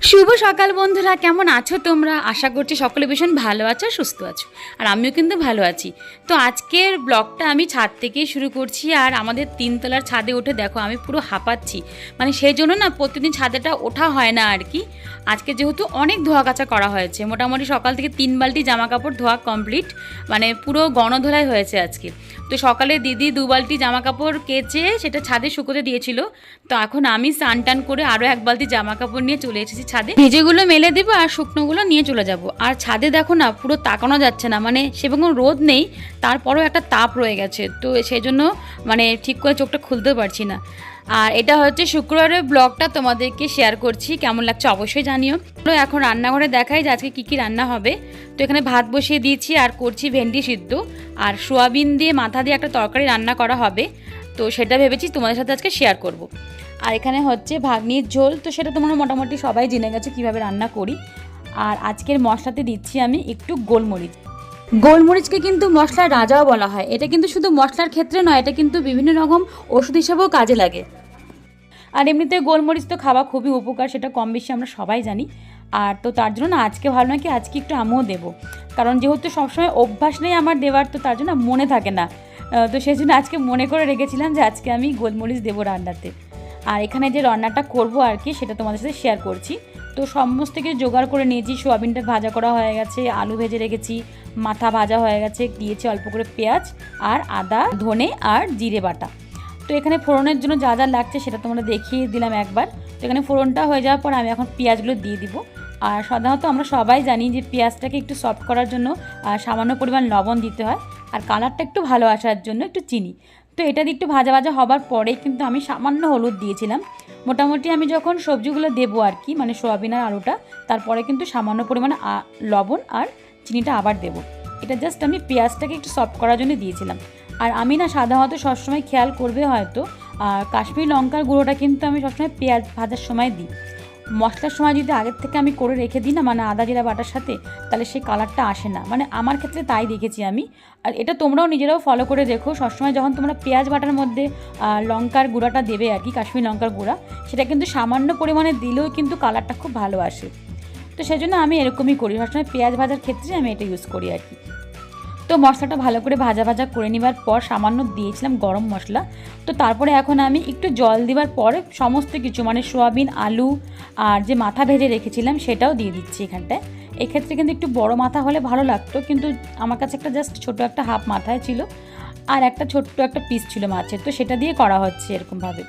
শুভ সকাল বন্ধুরা, কেমন আছো তোমরা? আশা করছি সকলে ভীষণ ভালো আছো, সুস্থ আছো। আর আমিও কিন্তু ভালো আছি। তো আজকের ব্লগটা আমি ছাদ থেকেই শুরু করছি। আর আমাদের তিনতলার ছাদে উঠে দেখো আমি পুরো হাঁপাচ্ছি, মানে সেই জন্য না প্রতিদিন ছাদেটা ওঠা হয় না আর কি। আজকে যেহেতু অনেক ধোয়া কাচা করা হয়েছে, মোটামুটি সকাল থেকে 3 বালতি জামা কাপড় ধোয়া কমপ্লিট, মানে পুরো গণধোলাই হয়েছে আজকে। তো সকালে দিদি 2 বালতি জামা কাপড় কেচে সেটা ছাদে শুকোতে দিয়েছিল। তো এখন আমি স্নান টান করে আরও 1 বালতি জামা কাপড় নিয়ে চলে এসেছি ছাদে। ভেজেগুলো মেলে দেবো আর শুকনোগুলো নিয়ে চলে যাব। আর ছাদে দেখো না পুরো তাকানো যাচ্ছে না, মানে সেরকম রোদ নেই, তারপরেও একটা তাপ রয়ে গেছে। তো সেই জন্য মানে ঠিক করে চোখটা খুলতেও পারছি না। আর এটা হচ্ছে শুক্রবারের ব্লগটা তোমাদেরকে শেয়ার করছি, কেমন লাগছে অবশ্যই জানিও। তো এখন রান্নাঘরে দেখাই যে আজকে কী কী রান্না হবে। তো এখানে ভাত বসিয়ে দিয়েছি আর করছি ভেন্ডি সিদ্ধ, আর সোয়াবিন দিয়ে মাথা দিয়ে একটা তরকারি রান্না করা হবে। তো সেটা ভেবেছি তোমাদের সাথে আজকে শেয়ার করব। আর এখানে হচ্ছে ভাগ্নির ঝোল, তো সেটা তোমরা মোটামুটি সবাই জেনে গেছো কীভাবে রান্না করি। আর আজকের মশলাতে দিচ্ছি আমি একটু গোলমরিচ। গোলমরিচকে কিন্তু মশলার রাজাও বলা হয়। এটা কিন্তু শুধু মশলার ক্ষেত্রে নয়, এটা কিন্তু বিভিন্ন রকম ওষুধ হিসেবেও কাজে লাগে। আর এমনিতে গোলমরিচ তো খাওয়া খুবই উপকার, সেটা কম বেশি আমরা সবাই জানি। আর তো তার জন্য না আজকে ভালো নাকি আজকে একটু আমিও দেবো, কারণ যেহেতু সবসময় অভ্যাস নেই আমার দেওয়ার, তো তার জন্য মনে থাকে না। তো সেই জন্য আজকে মনে করে রেখেছিলাম যে আজকে আমি গোলমরিচ দেবো রান্নাতে। আর এখানে যে রান্নাটা করব আর কি সেটা তোমাদের সাথে শেয়ার করছি। তো সমস্ত কিছু জোগাড় করে নিয়েছি, সোয়াবিনটা ভাজা করা হয়ে গেছে, আলু ভেজে রেখেছি, মাথা ভাজা হয়ে গেছে, দিয়েছি অল্প করে পেঁয়াজ আর আদা ধনে আর জিরে বাটা। তো এখানে ফোড়নের জন্য যা যা লাগছে সেটা তোমরা দেখিয়ে দিলাম একবার। তো এখানে ফোড়নটা হয়ে যাওয়ার পর আমি এখন পেঁয়াজগুলো দিয়ে দিব। আর সাধারণত আমরা সবাই জানি যে পেঁয়াজটাকে একটু সফট করার জন্য সামান্য পরিমাণ লবণ দিতে হয়, আর কালারটা একটু ভালো আসার জন্য একটু চিনি। তো এটা দিয়ে একটু ভাজা ভাজা হবার পরেই কিন্তু আমি সামান্য হলুদ দিয়েছিলাম। মোটামুটি আমি যখন সবজিগুলো দেবো আর কি, মানে সোয়াবিন আর আলুটা, তারপরে কিন্তু সামান্য পরিমাণে লবণ আর চিনিটা আবার দেবো। এটা জাস্ট আমি পেঁয়াজটাকে একটু সফট করার জন্য দিয়েছিলাম। আর আমি না সাধারণত সবসময় খেয়াল করবে হয়তো কাশ্মীরি লঙ্কার গুঁড়োটা কিন্তু আমি সবসময় পেঁয়াজ ভাজার সময় দিই। মশলার সময় যদি আগের থেকে আমি করে রেখে দিই না, মানে আদা জিরা বাটার সাথে, তাহলে সেই কালারটা আসে না, মানে আমার ক্ষেত্রে তাই দেখেছি আমি। আর এটা তোমরাও নিজেরাও ফলো করে দেখো, সবসময় যখন তোমরা পেঁয়াজ বাটার মধ্যে লঙ্কার গুঁড়াটা দেবে আর কি, কাশ্মীরি লঙ্কার গুঁড়া, সেটা কিন্তু সামান্য পরিমাণে দিলেও কিন্তু কালারটা খুব ভালো আসে। তো সেই জন্য আমি এরকমই করি, সবসময় পেঁয়াজ ভাজার ক্ষেত্রে আমি এটা ইউজ করি আর কি। তো মশলাটা ভালো করে ভাজা ভাজা করে নেবার পর সামান্য দিয়েছিলাম গরম মশলা। তো তারপরে এখন আমি একটু জল দেওয়ার পরে সমস্ত কিছু, মানে সোয়াবিন আলু আর যে মাথা ভেজে রেখেছিলাম সেটাও দিয়ে দিচ্ছি এখানটায়। এক্ষেত্রে কিন্তু একটু বড় মাথা হলে ভালো লাগতো, কিন্তু আমার কাছে একটা জাস্ট ছোটো একটা হাফ মাথায় ছিল, আর একটা ছোট্ট একটা পিস ছিল মাছের, তো সেটা দিয়ে করা হচ্ছে এরকমভাবে।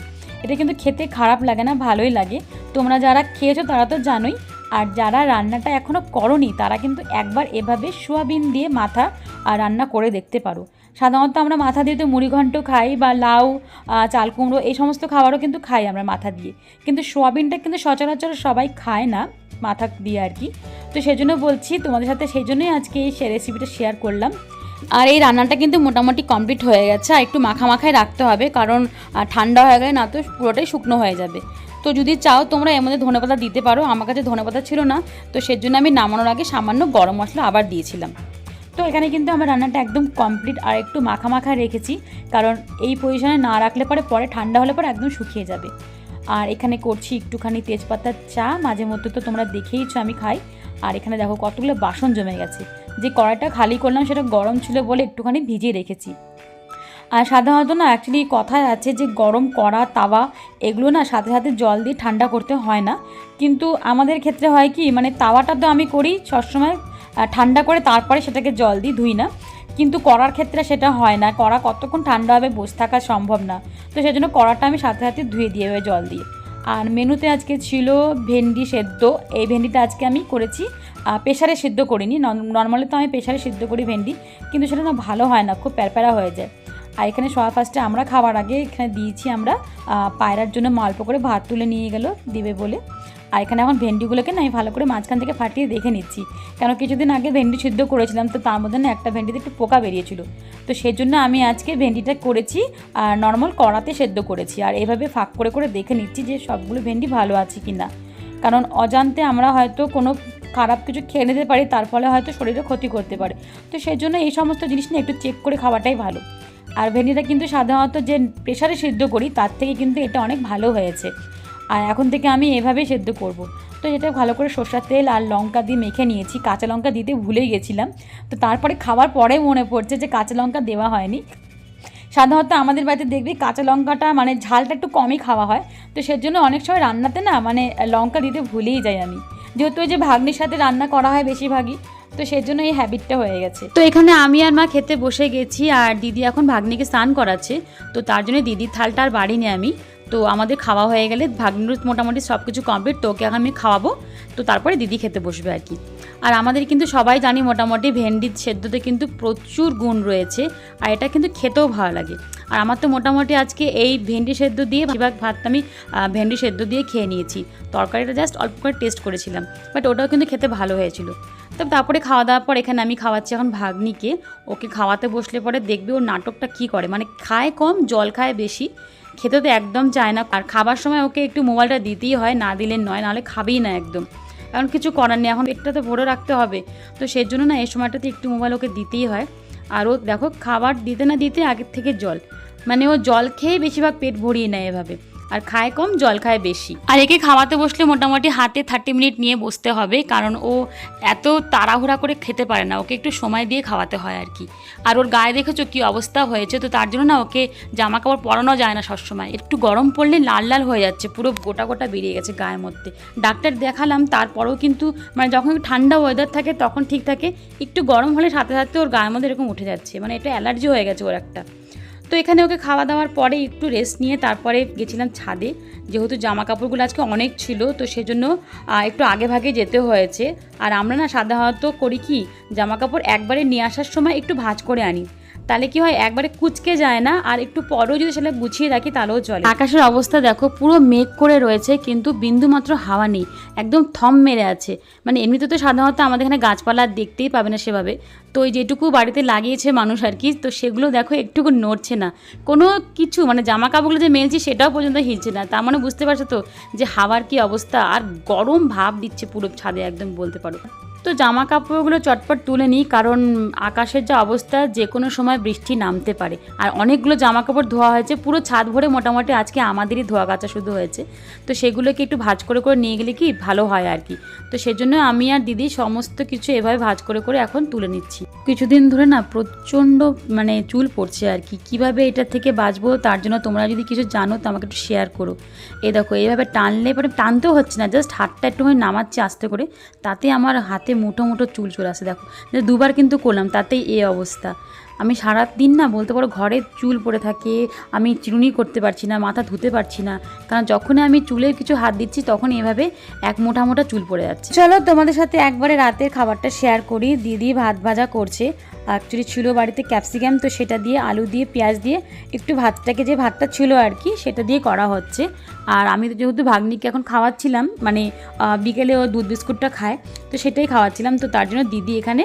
এটা কিন্তু খেতে খারাপ লাগে না, ভালোই লাগে। তোমরা যারা খেয়েছো তারা তো জানোই, আর যারা রান্নাটা এখনও করনি তারা কিন্তু একবার এভাবে সোয়াবিন দিয়ে মাথা রান্না করে দেখতে পারো। সাধারণত আমরা মাথা দিয়ে তো মুড়িঘণ্ট খাই বা লাউ চাল কুমড়ো এই সমস্ত খাবারও কিন্তু খাই আমরা মাথা দিয়ে, কিন্তু সোয়াবিনটা কিন্তু সচরাচর সবাই খায় না মাথা দিয়ে আর কি। তো সেই জন্য বলছি তোমাদের সাথে, সেই জন্যই আজকে এই রেসিপিটা শেয়ার করলাম। আর এই রান্নাটা কিন্তু মোটামুটি কমপ্লিট হয়ে গেছে, আর একটু মাখা মাখায় রাখতে হবে, কারণ ঠান্ডা হয়ে গেলে না তো পুরোটাই শুকনো হয়ে যাবে। তো যদি চাও তোমরা এর মধ্যে ধনেপাতা দিতে পারো, আমার কাছে ধনেপাতা ছিল না, তো সেজন্য আমি নামানোর আগে সামান্য গরম মশলা আবার দিয়েছিলাম। তো এখানে কিন্তু আমার রান্নাটা একদম কমপ্লিট, আর একটু মাখা মাখা রেখেছি, কারণ এই পজিশনে না রাখলে পরে ঠান্ডা হলে পরে একদম শুকিয়ে যাবে। আর এখানে করছি একটুখানি তেজপাতার চা, মাঝে মধ্যে তো তোমরা দেখেইছো আমি খাই। আর এখানে দেখো কতগুলো বাসন জমে গেছে, যে কড়াইটা খালি করলাম সেটা গরম ছিল বলে একটুখানি ভিজিয়ে রেখেছি। আর সাধারণত না অ্যাকচুয়ালি কথায় আছে যে গরম কড়া তাওয়া এগুলো না সাথে সাথে জল দিয়ে ঠান্ডা করতে হয় না, কিন্তু আমাদের ক্ষেত্রে হয় কি, মানে তাওয়াটা তো আমি করি সবসময় ঠান্ডা করে তারপরে সেটাকে জল দিয়ে ধুই না, কিন্তু কড়ার ক্ষেত্রে সেটা হয় না, কড়া কতক্ষণ ঠান্ডা হবে বসে থাকা সম্ভব না। তো সেই জন্য কড়াটা আমি সাথে সাথে ধুয়ে দিয়ে জল দিয়ে। আর মেনুতে আজকে ছিল ভেন্ডি সেদ্ধ। এই ভেন্ডিটা আজকে আমি করেছি প্রেশারে সিদ্ধ করিনি, নর্মালি তো আমি প্রেশারে সিদ্ধ করি ভেন্ডি, কিন্তু সেটা না ভালো হয় না, খুব প্যারপ্যারা হয়ে যায়। আর এখানে সবার ফার্স্টে আমরা খাবার আগে এখানে দিয়েছি আমরা পায়রার জন্য অল্প করে ভাত তুলে নিয়ে গেল দিবে বলে। আর এখানে এখন ভেন্ডিগুলোকে না আমি ভালো করে মাঝখান থেকে ফাটিয়ে দেখে নিচ্ছি, কেন কিছুদিন আগে ভেন্ডি সিদ্ধ করেছিলাম, তো তার মধ্যে না একটা ভেন্ডিতে একটু পোকা বেরিয়েছিল। তো সেই জন্য আমি আজকে ভেন্ডিটা করেছি আর নর্মাল কড়াতে সেদ্ধ করেছি, আর এভাবে ফাঁক করে করে দেখে নিচ্ছি যে সবগুলো ভেন্ডি ভালো আছে কি না, কারণ অজান্তে আমরা হয়তো কোনো খারাপ কিছু খেয়ে নিতে পারি, তার ফলে হয়তো শরীরে ক্ষতি করতে পারে। তো সেই জন্য এই সমস্ত জিনিস নিয়ে একটু চেক করে খাওয়াটাই ভালো। আর ভেন্ডিটা কিন্তু সাধারণত যে প্রেশারে সিদ্ধ করি তার থেকে কিন্তু এটা অনেক ভালো হয়েছে, আর এখন থেকে আমি এভাবেই সেদ্ধ করব। তো এটা ভালো করে সরষের তেল আর লঙ্কা দিয়ে মেখে নিয়েছি, কাঁচা লঙ্কা দিতে ভুলেই গেছিলাম। তো তারপরে খাবার পরে মনে পড়ছে যে কাঁচা লঙ্কা দেওয়া হয়নি। সাধারণত আমাদের বাড়িতে দেখবি কাঁচা লঙ্কাটা মানে ঝালটা একটু কমই খাওয়া হয়, তো সেজন্য অনেক সময় রান্নাতে না মানে লঙ্কা দিতে ভুলেই যাই আমি, যেহেতু ওই যে ভাগ্নির সাথে রান্না করা হয় বেশিরভাগই, তো সেই জন্য এই হ্যাবিটটা হয়ে গেছে। তো এখানে আমি আর মা খেতে বসে গেছি, আর দিদি এখন ভাগ্নিকে স্নান করাচ্ছে, তো তার জন্য দিদির থালটা আর বাড়িনি আমি। তো আমাদের খাওয়া হয়ে গেলে ভাগ্নির মোটামুটি সব কিছু কমপ্লিট, তোকে এখন আমি খাওয়াবো, তো তারপরে দিদি খেতে বসবে আর কি। আর আমাদের কিন্তু সবাই জানি মোটামুটি ভেন্ডি সেদ্ধতে কিন্তু প্রচুর গুণ রয়েছে, আর এটা কিন্তু খেতেও ভালো লাগে। আর আমার তো মোটামুটি আজকে এই ভেন্ডি সেদ্ধ দিয়ে বেশিরভাগ ভাতটা আমি ভেন্ডি সেদ্ধ দিয়ে খেয়ে নিয়েছি। তরকারিটা জাস্ট অল্প করে টেস্ট করেছিলাম, বাট ওটাও কিন্তু খেতে ভালো হয়েছিল। তবে তারপরে খাওয়া দাওয়ার পর এখানে আমি খাওয়াচ্ছি এখন ভাগ্নিকে। ওকে খাওয়াতে বসলে পরে দেখবে ওর নাটকটা কি করে, মানে খায় কম জল খায় বেশি, খেতে তো একদম চায় না। আর খাবার সময় ওকে একটু মোবাইলটা দিতেই হয়, না দিলে নয়, নাহলে খাবেই না একদম। কারণ কিছু করার নেই, এখন পেটটা তো ভরে রাখতে হবে, তো সেই জন্য না এই সময়টাতে একটু মোবাইল ওকে দিতেই হয়। আর ও দেখো খাবার দিতে না দিতে আগের থেকে জল, মানে ও জল খেয়ে বেশিরভাগ পেট ভরিয়ে নেয় এভাবে, আর খায় কম জল খায় বেশি। আর একে খাওয়াতে বসলে মোটামুটি হাতে 30 মিনিট নিয়ে বসতে হবে, কারণ ও এত তাড়াহুড়া করে খেতে পারে না, ওকে একটু সময় দিয়ে খাওয়াতে হয় আর কি। আর ওর গায়ে দেখেছো কী অবস্থা হয়েছে, তো তার জন্য না ওকে জামা কাপড় পরানো যায় না সবসময়, একটু গরম পড়লে লাল লাল হয়ে যাচ্ছে, পুরো গোটা গোটা বেরিয়ে গেছে গায়ের মধ্যে। ডাক্তার দেখালাম, তারপরেও কিন্তু মানে যখন ঠান্ডা ওয়েদার থাকে তখন ঠিক থাকে, একটু গরম হলে সাথে সাথে ওর গায়ের মধ্যে এরকম উঠে যাচ্ছে, মানে এটা অ্যালার্জি হয়ে গেছে ওর একটা। তো এখানে ওকে খাওয়া দাওয়ার পরে একটু রেস্ট নিয়ে তারপরে গেছিলাম ছাদে, যেহেতু জামা কাপড়গুলো আজকে অনেক ছিল, তো সেজন্য একটু আগে ভাগে যেতে হয়েছে। আর আমরা না সাধারণত করি কি, জামা কাপড় একবারে নিয়ে আসার সময় একটু ভাঁজ করে আনি, তাহলে কি হয় একবারে কুচকে যায় না, আর একটু পরেও যদি সেটা গুছিয়ে রাখি তাহলেও চলে। আকাশের অবস্থা দেখো, পুরো মেঘ করে রয়েছে, কিন্তু বিন্দু মাত্র হাওয়া নেই, একদম থম মেরে আছে। মানে এমনিতে তো সাধারণত আমাদের এখানে গাছপালা দেখতেই পাবে না সেভাবে, তো ওই যেটুকু বাড়িতে লাগিয়েছে মানুষ আর কি, তো সেগুলো দেখো একটুকু নড়ছে না কোনো কিছু, মানে জামা কাপড়গুলো যে মেলছি সেটাও পর্যন্ত হিলছে না। তার মানে বুঝতে পারছো তো যে হাওয়ার কি অবস্থা, আর গরম ভাব দিচ্ছে পুরো ছাদে একদম বলতে পারো। তো জামা কাপড়গুলো চটপট তুলে নিই, কারণ আকাশের যা অবস্থা যে কোনো সময় বৃষ্টি নামতে পারে। আর অনেকগুলো জামা কাপড় ধোয়া হয়েছে, পুরো ছাদ ভরে মোটামুটি আজকে আমাদেরই ধোয়া কাচা শুধু হয়েছে, তো সেগুলোকে একটু ভাঁজ করে করে নিয়ে গেলে কি ভালো হয় আর কি। তো সেজন্য আমি আর দিদি সমস্ত কিছু এভাবে ভাঁজ করে করে এখন তুলে নিচ্ছি। কিছুদিন ধরে না প্রচণ্ড মানে চুল পড়ছে আর কি, কীভাবে এটা থেকে বাঁচবো তার জন্য তোমরা যদি কিছু জানো তো আমাকে একটু শেয়ার করো। দেখো এইভাবে টানলে পরে টানতেও হচ্ছে না, জাস্ট হাতটা একটুখানি নামাচ্ছি আস্তে করে, তাতে আমার হাতে মুঠো মুঠো চুল চলে আসে। দেখো দুবার কিন্তু করলাম, তাতেই এই অবস্থা। আমি সারাদিন না বলতে পারো ঘরে চুল পড়ে থাকে, আমি চিরুনি করতে পারছি না, মাথা ধুতে পারছি না, কারণ যখনই আমি চুলে কিছু হাত দিচ্ছি তখন এভাবে এক মোটা মোটা চুল পড়ে যাচ্ছে। চলো তোমাদের সাথে একবারে রাতের খাবারটা শেয়ার করি। দিদি ভাত ভাজা করছে, অ্যাকচুয়ালি ছিল বাড়িতে ক্যাপসিকাম, তো সেটা দিয়ে আলু দিয়ে পেঁয়াজ দিয়ে একটু ভাতটাকে, যে ভাতটা ছিল আর কি সেটা দিয়ে করা হচ্ছে। আর আমি তো যেহেতু ভাগ্নিকে এখন খাওয়াচ্ছিলাম, মানে বিকেলে ও দুধ বিস্কুটটা খায়, তো সেটাই খাওয়াচ্ছিলাম, তো তার জন্য দিদি এখানে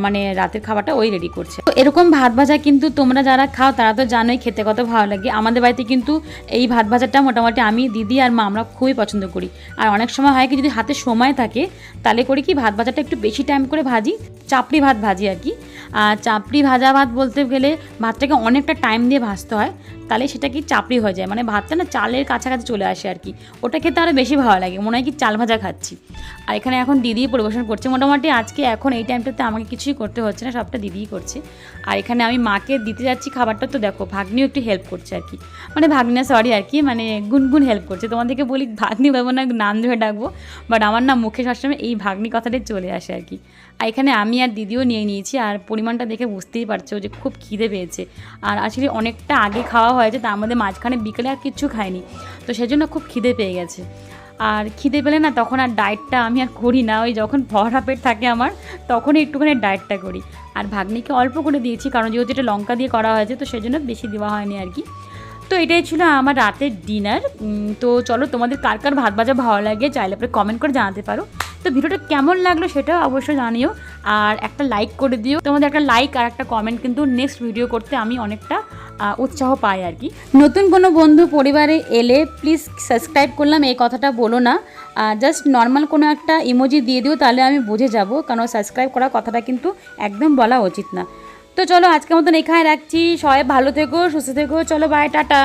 মানে রাতের খাবারটা ওই রেডি করছে। তো এরকম ভাত ভাজা কিন্তু তোমরা যারা খাও তারা তো জানোই খেতে কত ভালো লাগে। আমাদের বাড়িতে কিন্তু এই ভাত ভাজাটা মোটামুটি আমি, দিদি আর মা আমরা খুবই পছন্দ করি। আর অনেক সময় হয় কি, যদি হাতে সময় থাকে তাহলে করি কি ভাত ভাজাটা একটু বেশি টাইম করে ভাজি, চাপড়ি ভাত ভাজি আর কি। চাপড়ি ভাজা ভাত বলতে গেলে ভাতটাকে অনেকটা টাইম দিয়ে ভাজতে হয়, তাহলে সেটা কি চাপড়ি হয়ে যায়, মানে ভাতটা না চালের কাছাকাছি চলে আসে আর কি, ওটা খেতে আরও বেশি ভালো লাগে, মনে হয় কি চাল ভাজা খাচ্ছি। আর এখানে এখন দিদি পরিবেশন করছে মোটামুটি আজকে, এখন এই টাইমটাতে আমাকে কিছুই করতে হচ্ছে না, সবটা দিদিই করছে। আর এখানে আমি মাকে দিতে যাচ্ছি খাবারটা, তো দেখো ভাগ্নিও একটু হেল্প করছে আর কি, মানে ভাগ্না সরি আর কি, মানে গুনগুন হেল্প করছে। তোমাদেরকে বলি ভাগ্নি বলবো না, নাম ধরে ডাকবো, বাট আমার না মুখে সবসময় এই ভাগ্নি কথাটাই চলে আসে আর কি। আর এখানে আমি আর দিদিও নিয়ে নিয়েছি, আর পরিমাণটা দেখে বুঝতেই পারছো যে খুব খিদে পেয়েছে। আর আসলে অনেকটা আগে খাওয়া হয়েছে, তার মধ্যে মাঝখানে বিকেলে আর কিচ্ছু খাইনি, তো সেজন্য খুব খিদে পেয়ে গেছে। আর খিদে পেলে না তখন আর ডায়েটটা আমি আর করি না, ওই যখন ভরা পেট থাকে আমার তখনই একটুখানি ডায়েটটা করি। আর ভাগ্নিকে অল্প করে দিয়েছি, কারণ যেহেতু এটা লঙ্কা দিয়ে করা হয়েছে, তো সেজন্য বেশি দেওয়া হয়নি আর কি। তো এটাই ছিল আমার রাতের ডিনার। তো চলো তোমাদের কার কার ভাত ভাজা ভালো লাগে চাইলে পরে কমেন্ট করে জানাতে পারো। তো ভিডিওটা কেমন লাগলো সেটাও অবশ্যই জানিও, আর একটা লাইক করে দিও। তোমাদের একটা লাইক আর একটা কমেন্ট কিন্তু নেক্সট ভিডিও করতে আমি অনেকটা উৎসাহ পাই আর কি। নতুন কোনো বন্ধু পরিবারে এলে প্লিজ সাবস্ক্রাইব করলাম এই কথাটা বলো না, জাস্ট নর্মাল কোনো একটা ইমোজি দিয়ে দিও, তাহলে আমি বুঝে যাব, কারণ সাবস্ক্রাইব করার কথাটা কিন্তু একদম বলা উচিত না। তো চলো আজকের মতন এখানে রাখছি, সবাই ভালো থেকো, সুস্থ থেকো, চলো বাই, টাটা।